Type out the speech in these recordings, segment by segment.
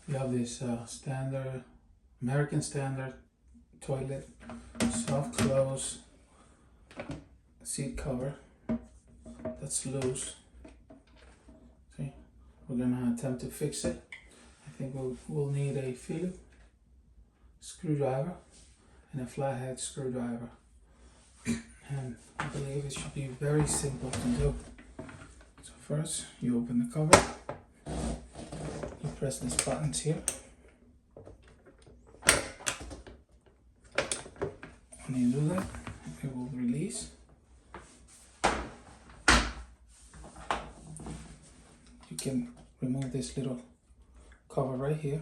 You have this standard, American Standard toilet, soft close seat cover that's loose. See, we're gonna attempt to fix it. I think we'll need a Phillips screwdriver and a flathead screwdriver. And I believe it should be very simple to do. So first, you open the cover, you press these buttons here. When you do that, it will release. You can remove this little cover right here.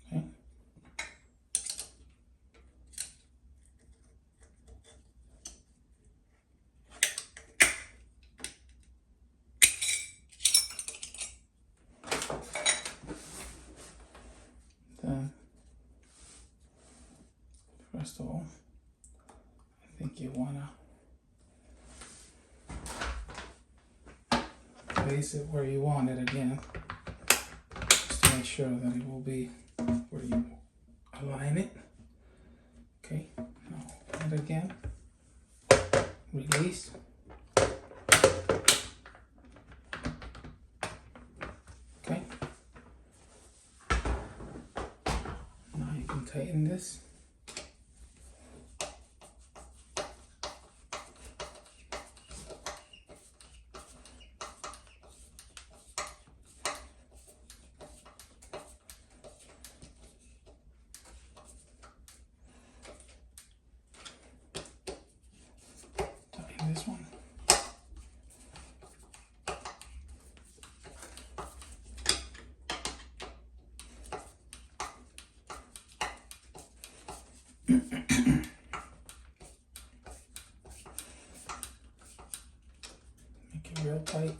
Okay. Then, first of all, I think you wanna place it where you want it again, just to make sure that it will be where you align it. Okay, now open it again, release. Okay, now you can tighten this. This one. Make it real tight.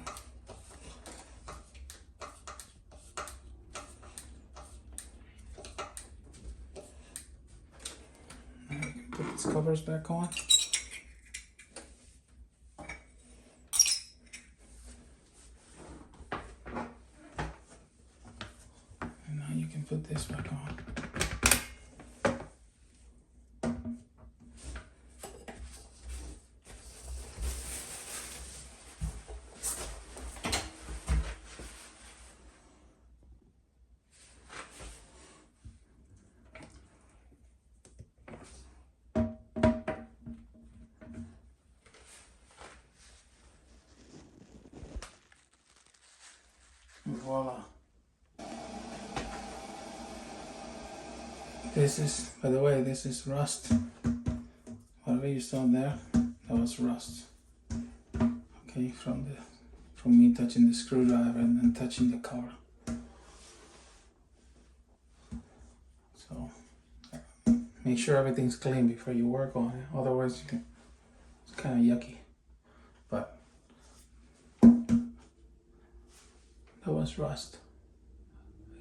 Now you can put these covers back on. You can put this back on. Voila. This is, by the way, this is rust. Whatever you saw there, that was rust. Okay, from me touching the screwdriver and then touching the cover. So make sure everything's clean before you work on it. Otherwise, it's kind of yucky. But that was rust.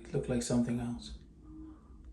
It looked like something else.